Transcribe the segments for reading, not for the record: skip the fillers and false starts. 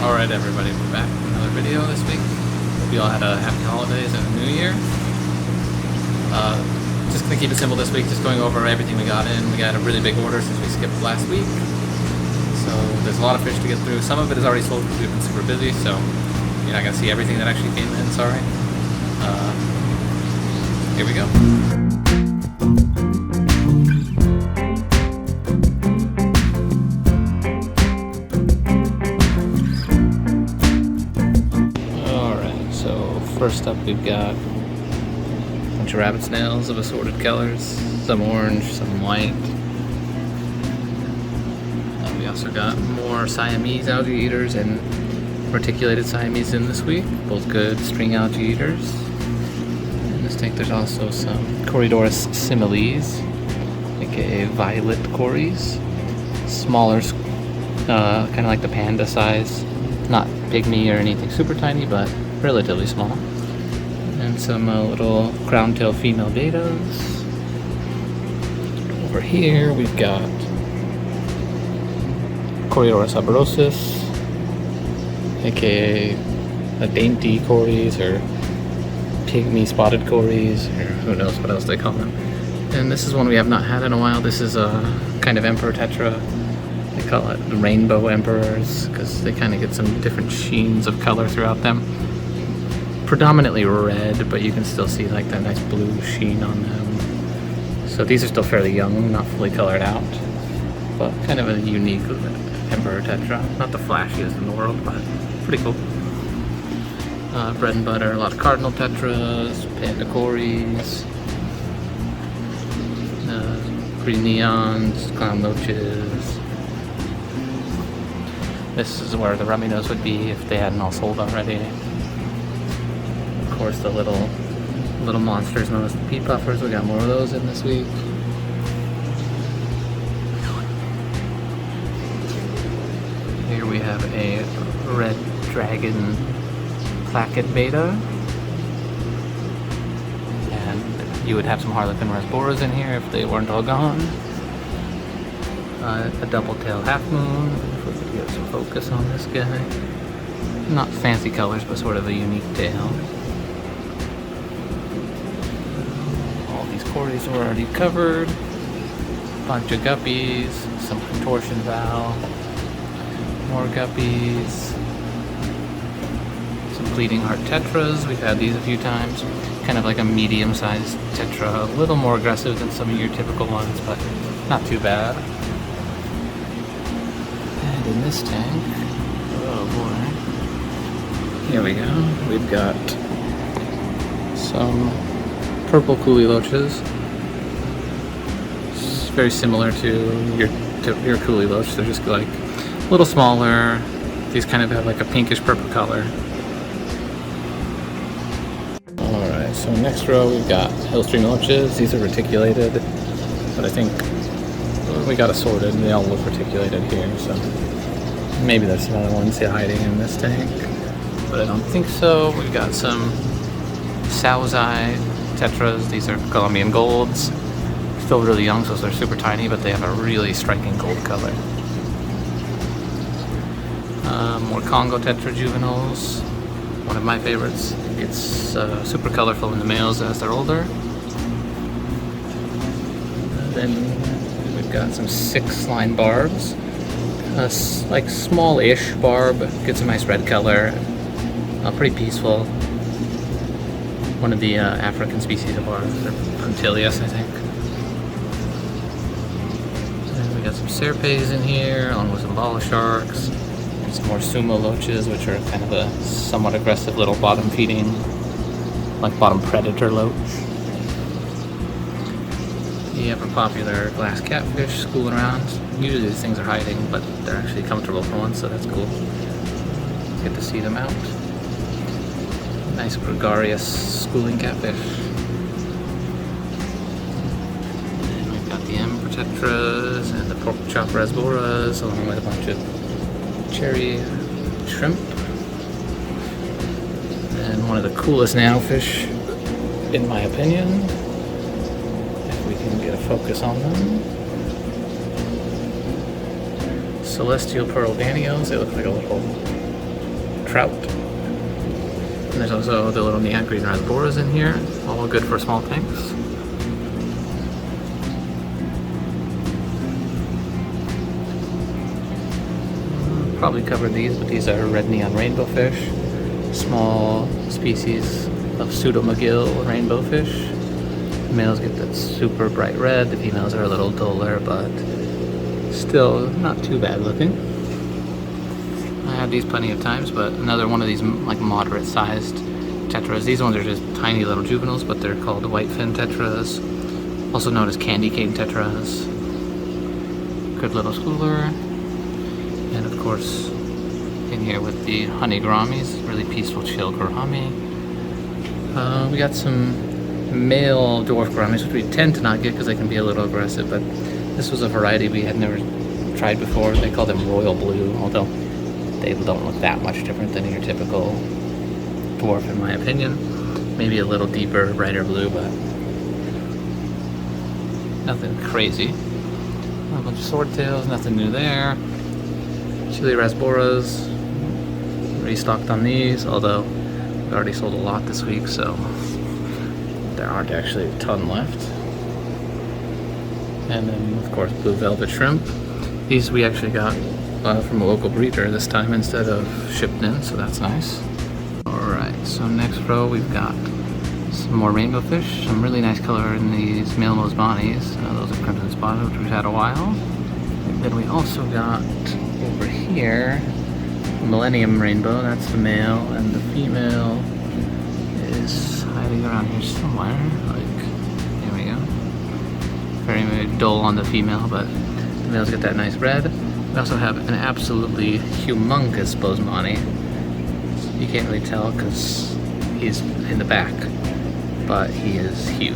Alright everybody, we're back with another video this week. Hope you all had a happy holidays and a new year. Just gonna keep it simple this week, just going over everything we got in. We got a really big order since we skipped last week. So there's a lot of fish to get through. Some of it is already sold because we've been super busy, so you're not gonna see everything that actually came in, sorry. Here we go. First up, we've got a bunch of rabbit snails of assorted colors, some orange, some white. We also got more Siamese algae eaters and reticulated Siamese in this week, both good string algae eaters. In this tank there's also some Corydoras similes, aka violet cories, smaller, kind of like the panda size, not pygmy or anything super tiny, but relatively small. And some little crown-tail female betas. Over here we've got Corydoras arboreus, aka Dainty Corys or pygmy spotted cories, or who knows what else they call them. And this is one we have not had in a while. This is a kind of Ember Tetra. They call it the rainbow emperors because they kind of get some different sheens of color throughout them. Predominantly red, but you can still see like that nice blue sheen on them. So these are still fairly young, not fully colored out, but kind of a unique Ember Tetra. Not the flashiest in the world, but pretty cool. Bread and butter, a lot of Cardinal Tetras, Panda Corys, green neons, clown loaches. This is where the Rummynose would be if they hadn't all sold already. Of course, the little monsters known as the pea puffers. We got more of those in this week. Here we have a red dragon placket beta, and you would have some harlequin rasboras in here if they weren't all gone. A double tail half moon. If we could get some focus on this guy. Not fancy colors, but sort of a unique tail. Corys were already covered, bunch of guppies, some contortion valve, more guppies, some bleeding heart tetras. We've had these a few times. Kind of like a medium-sized tetra, a little more aggressive than some of your typical ones, but not too bad. And in this tank, oh boy, here we go. We've got some purple Kuhli Loaches. It's very similar to your Kuhli Loach. They're just like a little smaller. These kind of have like a pinkish purple color. Alright, so next row we've got Hillstream Loaches. These are reticulated, but I think we got assorted and they all look reticulated here, so maybe there's some other ones hiding in this tank, but I don't think so. We've got some Acei Tetras. These are Colombian golds. Still really young, so they're super tiny, but they have a really striking gold color. More Congo Tetra juveniles. One of my favorites. It's super colorful in the males as they're older. Then we've got some 6-line barbs. Like small-ish barb. Gets a nice red color. Pretty peaceful. One of the African species of barbs. They're punctilious, I think. And we got some Sterbai in here, along with some ball sharks, and some more Sumo Loaches, which are kind of a somewhat aggressive little bottom-feeding, like bottom predator loach. The ever popular glass catfish schooling around. Usually these things are hiding, but they're actually comfortable for once, so that's cool. Get to see them out. Nice gregarious schooling catfish. And we've got the Ember Tetras and the pork chop rasboras, along with a bunch of cherry shrimp. And one of the coolest nanofish, in my opinion, if we can get a focus on them. Celestial pearl Danios. They look like a little trout. And there's also the little neon green rasboras in here, all good for small tanks. Probably covered these, but these are red neon rainbow fish, small species of pseudomcgill rainbow fish. The males get that super bright red, the females are a little duller, but still not too bad looking. I had these plenty of times, but another one of these like moderate sized tetras. These ones are just tiny little juveniles, but they're called whitefin tetras, also known as candy cane tetras. Good little schooler. And of course, in here with the honey gouramis, really peaceful, chill gourami. We got some male dwarf gouramis, which we tend to not get because they can be a little aggressive, but this was a variety we had never tried before. They call them royal blue, although they don't look that much different than your typical dwarf in my opinion. Maybe a little deeper, brighter blue, but nothing crazy. A bunch of swordtails, nothing new there. Chili rasboras, restocked on these, although we already sold a lot this week, so there aren't actually a ton left. And then, of course, blue velvet shrimp. These we actually got from a local breeder this time instead of shipped in, so that's nice. Alright, so next row we've got some more rainbow fish, some really nice color in these male mosebanis. Those are crimson spotted, which we've had a while. And then we also got over here Millennium Rainbow, that's the male, and the female is hiding around here somewhere. Like, here we go. Very dull on the female, but the males get that nice red. We also have an absolutely humongous Bosemani. You can't really tell because he's in the back, but he is huge.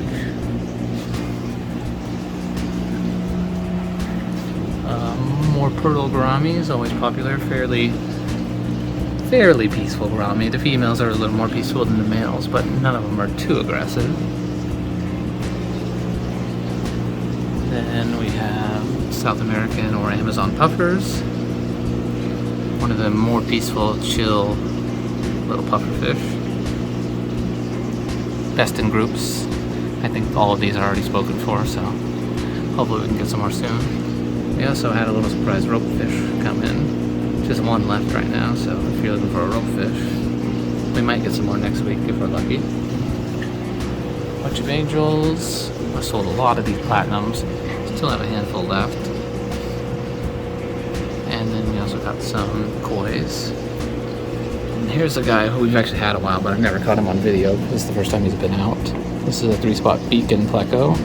More pearl gouramis, always popular, fairly peaceful gourami. The females are a little more peaceful than the males, but none of them are too aggressive. Then we have South American or Amazon puffers. One of the more peaceful, chill little puffer fish. Best in groups. I think all of these are already spoken for, so hopefully we can get some more soon. We also had a little surprise ropefish come in. Just one left right now, so if you're looking for a ropefish, we might get some more next week if we're lucky. Bunch of angels. I sold a lot of these platinums. Still have a handful left. And then we also got some kois. And here's a guy who we've actually had a while, but I've never caught him on video. This is the first time he's been out. This is a 3-spot beacon pleco.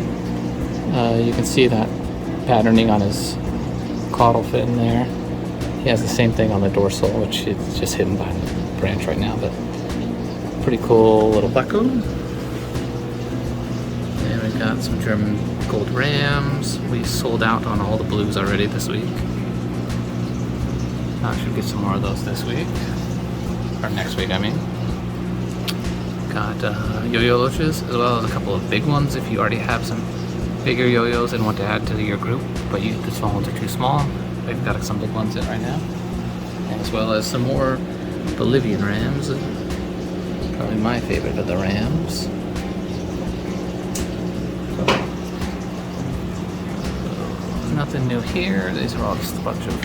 You can see that patterning on his caudal fin there. He has the same thing on the dorsal, which is just hidden behind the branch right now, but pretty cool little pleco. And we've got some German gold rams. We sold out on all the blues already this week. I should get some more of those this week, or next week I mean. Got yo-yo loaches, as well as a couple of big ones if you already have some bigger yo-yos and want to add to your group, but the small ones are too small. We've got some big ones in right now, as well as some more Bolivian Rams. Probably my favorite of the Rams. Nothing new here. These are all just a bunch of...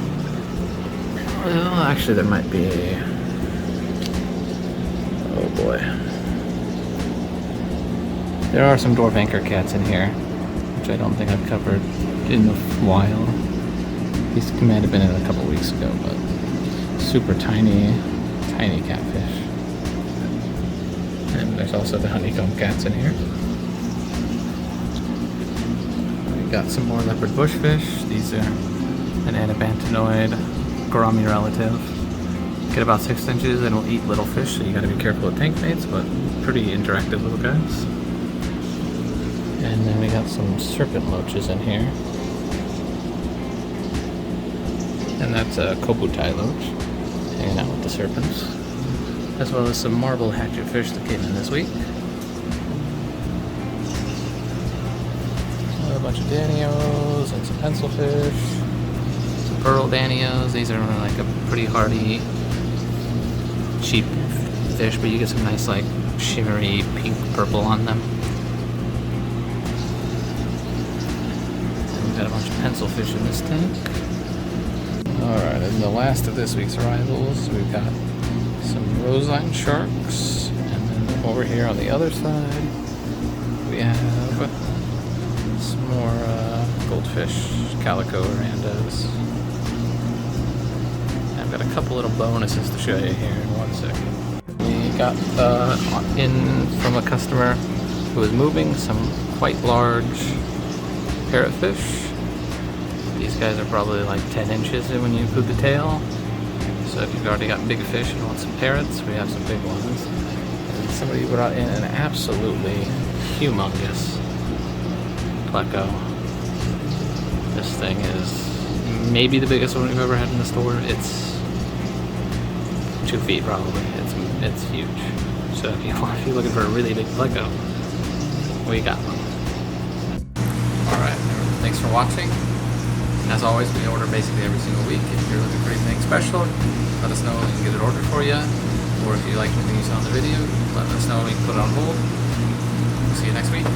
Well, actually there might be... Oh boy. There are some dwarf anchor cats in here, which I don't think I've covered in a while. These might have been in a couple weeks ago, but super tiny catfish. And there's also the honeycomb cats in here. We got some more leopard bushfish. These are an anabantinoid gourami relative. Get about 6 inches and will eat little fish, so you gotta be careful with tank mates, but pretty interactive little guys. And then we got some serpent loaches in here. And that's a kobutai loach, hanging out with the serpents. As well as some marble hatchet fish that came in this week. A bunch of Danios and some pencilfish. Some pearl Danios. These are like a pretty hardy, cheap fish, but you get some nice like shimmery pink purple on them. And we've got a bunch of pencil fish in this tank. Alright, and the last of this week's arrivals, we've got some rosine sharks, and then over here on the other side we have some more goldfish, calico orandas. I've got a couple little bonuses to show you here in 1 second. We got in from a customer who was moving some quite large parrotfish. These guys are probably like 10 inches when you include the tail. So if you've already got big fish and want some parrots, we have some big ones. And somebody brought in an absolutely humongous pleco. This thing is maybe the biggest one we've ever had in the store. It's 2 feet probably. It's huge. So if you're looking for a really big pleco, we got one. Alright, thanks for watching. And as always, we order basically every single week. If you're looking for anything special, let us know and we can get it ordered for you. Or if you like anything you saw in the video, let us know and we can put it on hold. We'll see you next week.